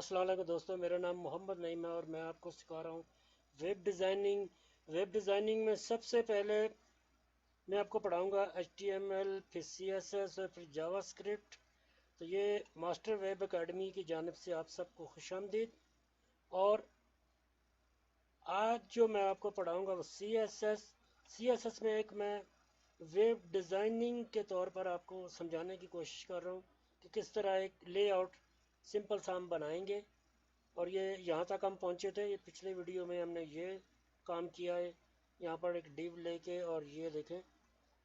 अस्सलाम वालेकुम दोस्तों, मेरा नाम मोहम्मद नईम है और मैं आपको सिखा रहा हूँ वेब डिज़ाइनिंग। वेब डिज़ाइनिंग में सबसे पहले मैं आपको पढ़ाऊँगा HTML, फिर CSS और फिर जावास्क्रिप्ट। तो ये मास्टर वेब एकेडमी की जानिब से आप सबको खुशामदीद। और आज जो मैं आपको पढ़ाऊँगा वो CSS में एक मैं वेब डिज़ाइनिंग के तौर पर आपको समझाने की कोशिश कर रहा हूँ कि किस तरह एक लेआउट सिंपल सा हम बनाएंगे। और ये यहाँ तक हम पहुँचे थे, ये पिछले वीडियो में हमने ये काम किया है। यहाँ पर एक डिव लेके और ये देखें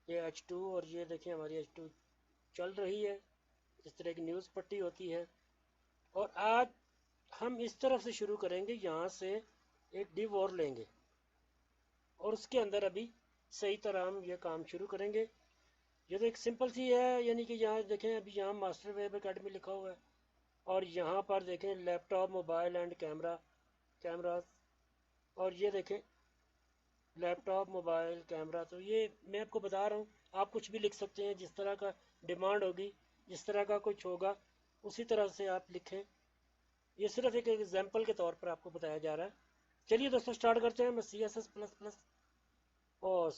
ये H2 और ये देखें हमारी H2 चल रही है। इस तरह की न्यूज़ पट्टी होती है। और आज हम इस तरफ से शुरू करेंगे, यहाँ से एक डिव और लेंगे और उसके अंदर अभी सही तरह हम ये काम शुरू करेंगे। ये तो एक सिंपल सी है, यानी कि यहाँ देखें अभी यहाँ मास्टर वेब एकेडमी लिखा हुआ है और यहाँ पर देखें लैपटॉप, मोबाइल एंड कैमरा। और ये देखें लैपटॉप, मोबाइल, कैमरा। तो ये मैं आपको बता रहा हूँ, आप कुछ भी लिख सकते हैं, जिस तरह का डिमांड होगी, जिस तरह का कुछ होगा उसी तरह से आप लिखें। ये सिर्फ एक एग्जाम्पल के तौर पर आपको बताया जा रहा है। चलिए दोस्तों स्टार्ट करते हैं। मैं CSS++ और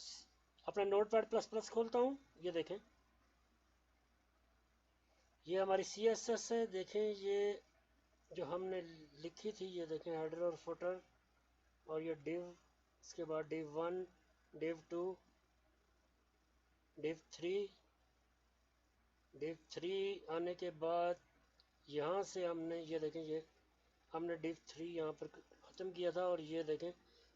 अपना Notepad++ खोलता हूँ। ये देखें ये हमारी CSS है। देखें ये जो हमने लिखी थी, ये देखें हेडर और फुटर और ये डिव, इसके बाद div1, div2, div3 आने के बाद यहाँ से हमने ये देखें ये हमने div3 यहाँ पर ख़त्म किया था। और ये देखें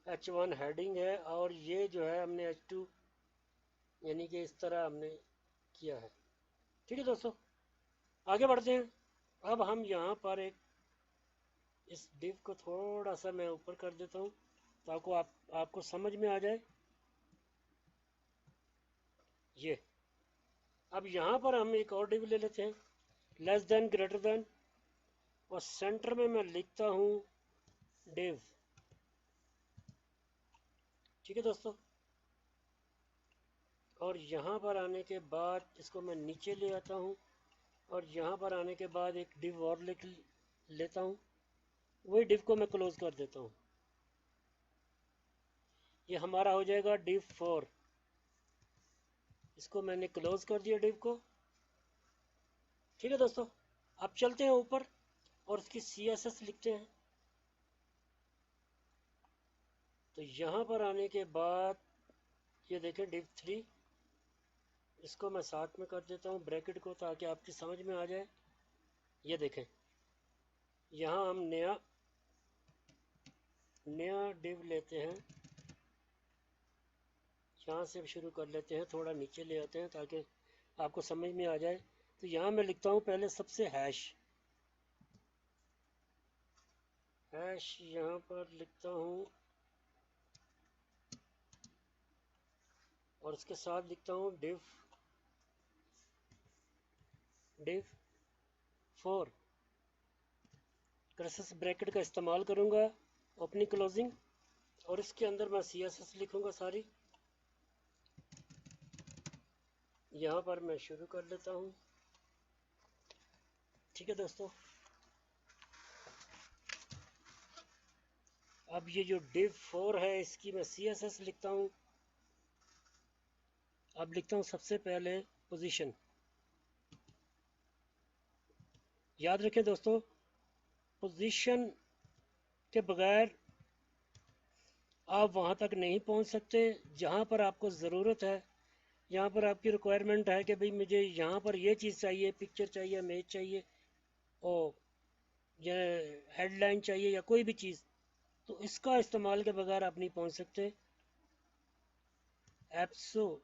H1 हेडिंग है और ये जो है हमने H2 यानी कि इस तरह हमने किया है। ठीक है दोस्तों, आगे बढ़ते हैं। अब हम यहाँ पर एक इस div को थोड़ा सा मैं ऊपर कर देता हूँ ताकि आपको समझ में आ जाए। ये अब यहाँ पर हम एक और div ले लेते हैं, लेस देन, ग्रेटर देन, और सेंटर में मैं लिखता हूँ div। ठीक है दोस्तों, और यहाँ पर आने के बाद इसको मैं नीचे ले आता हूँ और यहाँ पर आने के बाद एक div और लिख लेता हूँ। वही div को मैं क्लोज कर देता हूँ। ये हमारा हो जाएगा div4। इसको मैंने क्लोज कर दिया div को। ठीक है दोस्तों, अब चलते हैं ऊपर और इसकी CSS लिखते हैं। तो यहाँ पर आने के बाद ये देखें div3, इसको मैं साथ में कर देता हूँ ब्रैकेट को ताकि आपकी समझ में आ जाए। ये देखें यहाँ हम नया div लेते हैं, यहाँ से शुरू कर लेते हैं, थोड़ा नीचे ले आते हैं ताकि आपको समझ में आ जाए। तो यहाँ मैं लिखता हूँ पहले सबसे हैश यहाँ पर लिखता हूँ और उसके साथ लिखता हूँ div4। क्रसेस ब्रैकेट का इस्तेमाल करूँगा, ओपनिंग क्लोजिंग, और इसके अंदर मैं CSS लिखूँगा सारी। यहाँ पर मैं शुरू कर लेता हूँ। ठीक है दोस्तों, अब ये जो div4 है इसकी मैं CSS लिखता हूँ। अब लिखता हूँ सबसे पहले पोजीशन। याद रखें दोस्तों, पोजीशन के बगैर आप वहाँ तक नहीं पहुँच सकते जहाँ पर आपको ज़रूरत है। यहाँ पर आपकी रिक्वायरमेंट है कि भाई मुझे यहाँ पर ये चीज़ चाहिए, पिक्चर चाहिए, इमेज चाहिए, और या हेडलाइन चाहिए या कोई भी चीज़, तो इसका इस्तेमाल के बगैर आप नहीं पहुँच सकते। एब्सोल्यूट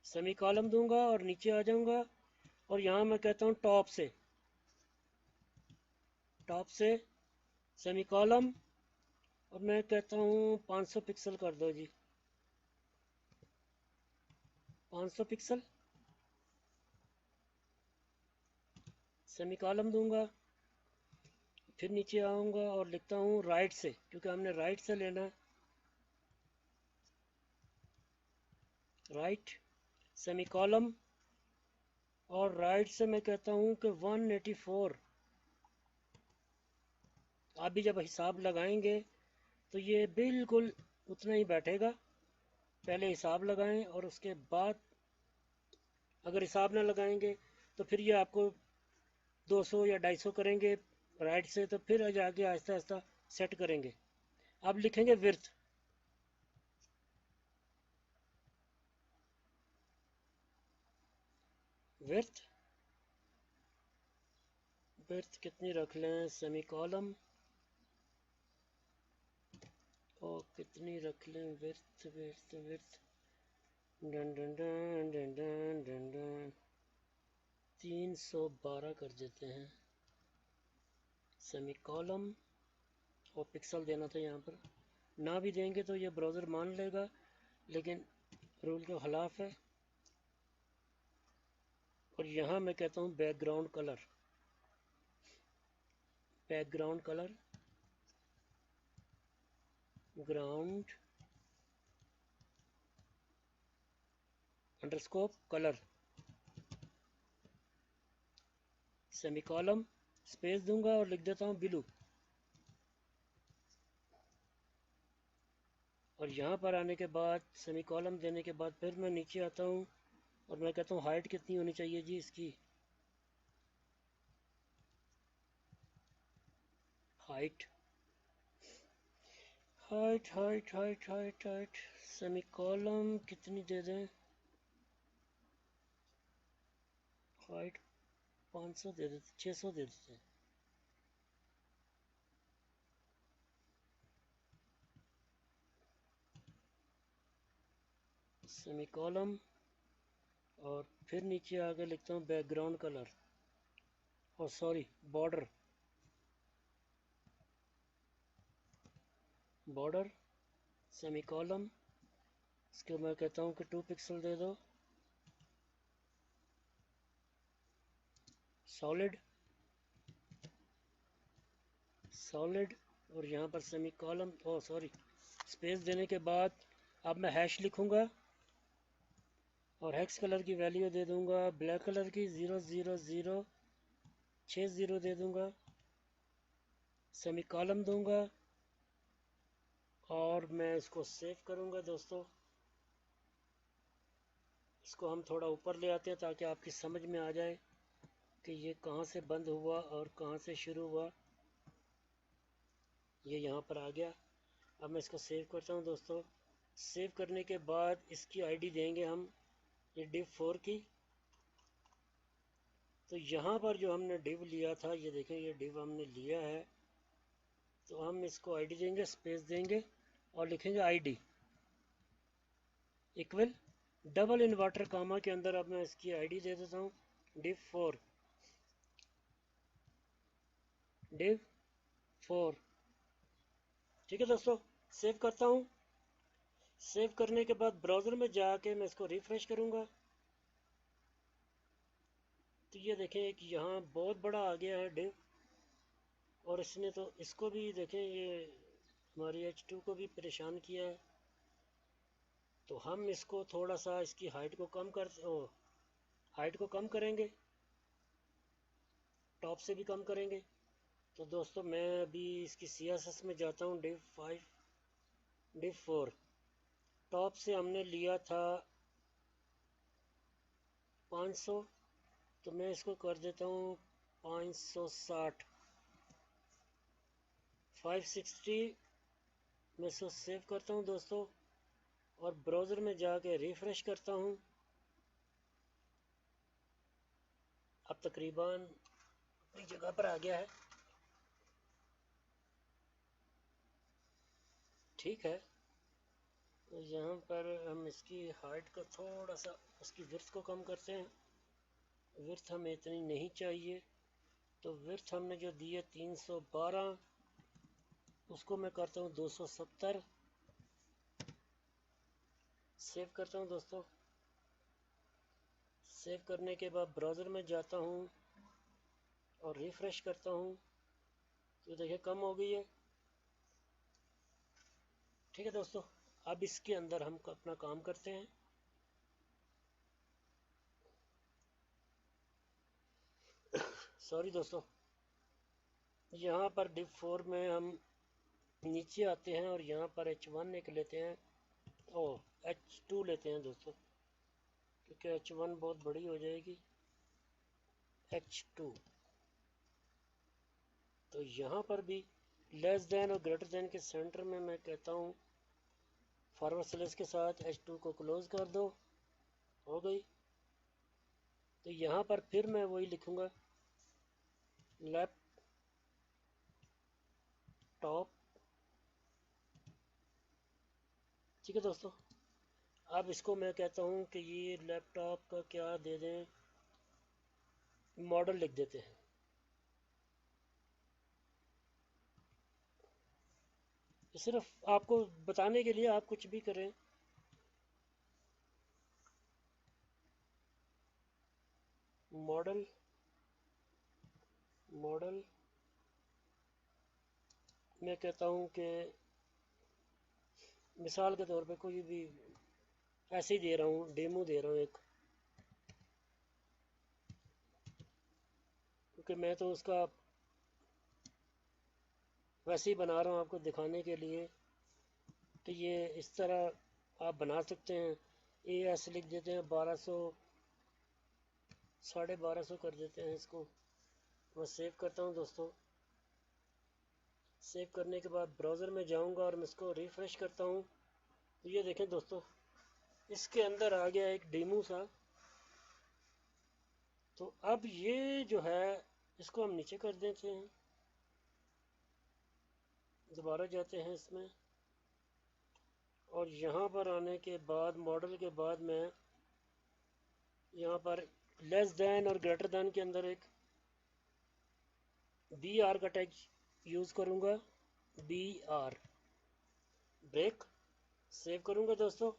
सेमी कॉलम दूंगा और नीचे आ जाऊंगा और यहाँ मैं कहता हूँ टॉप से सेमी कॉलम, और मैं कहता हूँ 500 पिक्सल कर दो जी, 500 पिक्सल, सेमी कॉलम दूंगा। फिर नीचे आऊँगा और लिखता हूँ राइट से, क्योंकि हमने राइट से लेना है। राइट सेमी कॉलम और राइट से मैं कहता हूँ कि 184। आप भी जब हिसाब लगाएंगे तो ये बिल्कुल उतना ही बैठेगा। पहले हिसाब लगाएं और उसके बाद अगर हिसाब ना लगाएंगे तो फिर ये आपको 200 या 250 करेंगे राइट से, तो फिर जाके आहिस्ता आहिस्ता सेट करेंगे। अब लिखेंगे विर्थ। विर्थ विर्थ कितनी रख लें, सेमी कॉलम, और कितनी रख लें विर्थ विर्थ विर्थ, done done done done done done done 312 कर देते हैं सेमी कॉलम। और पिक्सल देना था यहाँ पर, ना भी देंगे तो ये ब्राउज़र मान लेगा, लेकिन रूल के खिलाफ है। और यहाँ मैं कहता हूँ background colour, background colour, ground अंडरस्कोप colour, semi column, space दूंगा और लिख देता हूँ ब्लू। और यहाँ पर आने के बाद सेमी कॉलम देने के बाद फिर मैं नीचे आता हूँ और मैं कहता हूँ हाइट कितनी होनी चाहिए जी इसकी, height height height height height height semi column कितनी दे दें, हाइट 500 दे देते, 600 दे देते हैं। सेमी कॉलम और फिर नीचे आके लिखता हूँ बैकग्राउंड कलर, और sorry border, border semi column, इसको मैं कहता हूँ कि 2 पिक्सल दे दो, सॉलिड सॉलिड, और यहाँ पर सेमी कॉलम, ओ सॉरी स्पेस देने के बाद अब मैं हैश लिखूँगा और हेक्स कलर की वैल्यू दे दूँगा ब्लैक कलर की 00060 दे दूँगा, सेमी कॉलम दूँगा और मैं इसको सेव करूँगा। दोस्तों इसको हम थोड़ा ऊपर ले आते हैं ताकि आपकी समझ में आ जाए कि ये कहाँ से बंद हुआ और कहाँ से शुरू हुआ। ये यहाँ पर आ गया। अब मैं इसको सेव करता हूँ दोस्तों। सेव करने के बाद इसकी आईडी देंगे हम ये div4 की। तो यहाँ पर जो हमने div लिया था, ये देखें ये div हमने लिया है, तो हम इसको आईडी देंगे, स्पेस देंगे और लिखेंगे आईडी इक्वल डबल इन्वर्टर कामा के अंदर। अब मैं इसकी आईडी दे देता हूँ div4 div4। ठीक है दोस्तों, सेव करता हूँ। सेव करने के बाद ब्राउज़र में जाके मैं इसको रिफ्रेश करूँगा तो ये देखें कि यहाँ बहुत बड़ा आ गया है div, और इसने तो इसको भी देखें, ये हमारी H2 को भी परेशान किया है। तो हम इसको थोड़ा सा इसकी हाइट को कम करेंगे, टॉप से भी कम करेंगे। तो दोस्तों मैं अभी इसकी CSS में जाता हूँ, div4 टॉप से हमने लिया था 500, तो मैं इसको कर देता हूँ 560 560। मैं इसको सेव करता हूँ दोस्तों और ब्राउज़र में जाके रिफ़्रेश करता हूँ। अब तकरीबन अपनी जगह पर आ गया है। ठीक है, तो यहाँ पर हम इसकी हाइट को थोड़ा सा, उसकी विड्थ को कम करते हैं। विड्थ हमें इतनी नहीं चाहिए, तो विड्थ हमने जो दी है 312, उसको मैं करता हूँ 270। सेव करता हूँ दोस्तों। सेव करने के बाद ब्राउज़र में जाता हूँ और रिफ़्रेश करता हूँ, तो देखिए कम हो गई है। ठीक है दोस्तों, अब इसके अंदर हम अपना काम करते हैं। सॉरी दोस्तों, यहाँ पर डिप 4 में हम नीचे आते हैं और यहाँ पर H1 एक लेते हैं, ओ H2 लेते हैं दोस्तों, क्योंकि H1 बहुत बड़ी हो जाएगी। H2, तो यहाँ पर भी लेस देन और ग्रेटर देन के सेंटर में मैं कहता हूँ फॉरवर्ड स्लैश के साथ H2 को क्लोज कर दो, हो गई। तो यहाँ पर फिर मैं वही लिखूँगा, लैपटॉप, ठीक है दोस्तों। अब इसको मैं कहता हूँ कि ये लैपटॉप का क्या दे दें, मॉडल लिख देते हैं। सिर्फ आपको बताने के लिए, आप कुछ भी करें। मॉडल मैं कहता हूँ कि मिसाल के तौर पे कोई भी ऐसे ही दे रहा हूँ, डेमो दे रहा हूँ एक, क्योंकि मैं तो उसका वैसे ही बना रहा हूँ आपको दिखाने के लिए कि ये इस तरह आप बना सकते हैं। AS लिख देते हैं, 1200 1250 कर देते हैं इसको। मैं सेव करता हूँ दोस्तों। सेव करने के बाद ब्राउज़र में जाऊँगा और मैं इसको रिफ़्रेश करता हूँ, तो ये देखें दोस्तों, इसके अंदर आ गया एक डेमो सा। तो अब ये जो है इसको हम नीचे कर देते हैं, दोबारा जाते हैं इसमें, और यहाँ पर आने के बाद मॉडल के बाद मैं यहाँ पर लेस देन और ग्रेटर देन के अंदर एक BR का टैग यूज़ करूँगा, BR ब्रेक। सेव करूँगा दोस्तों।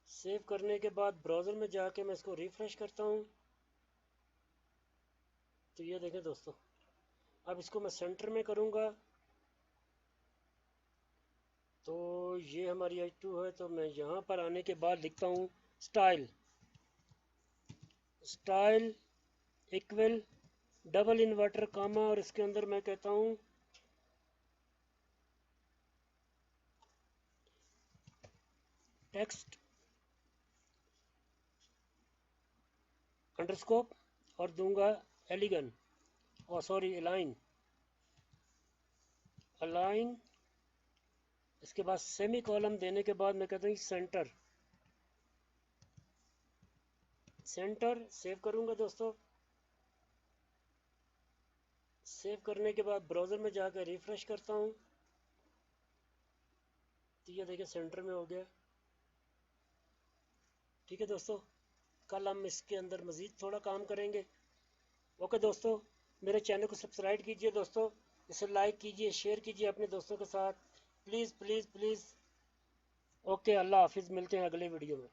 सेव करने के बाद ब्राउज़र में जाके मैं इसको रिफ़्रेश करता हूँ, तो ये देखें दोस्तों, अब इसको मैं सेंटर में करूँगा, तो ये हमारी H2 है। तो मैं यहाँ पर आने के बाद लिखता हूँ स्टाइल इक्वल डबल इन्वर्टर कामा, और इसके अंदर मैं कहता हूँ टेक्स्ट अंडरस्कोप, और दूंगा एलिगन, और सॉरी अलाइन। इसके बाद सेमी कॉलम देने के बाद मैं कहता हूँ सेंटर। सेव करूँगा दोस्तों। सेव करने के बाद ब्राउज़र में जाकर रिफ़्रेश करता हूँ, तो ये देखिए सेंटर में हो गया। ठीक है दोस्तों, कल हम इसके अंदर मज़ीद थोड़ा काम करेंगे। ओके दोस्तों, मेरे चैनल को सब्सक्राइब कीजिए दोस्तों, इसे लाइक कीजिए, शेयर कीजिए अपने दोस्तों के साथ, प्लीज़ प्लीज़ प्लीज़। ओके, अल्लाह हाफिज़, मिलते हैं अगले वीडियो में।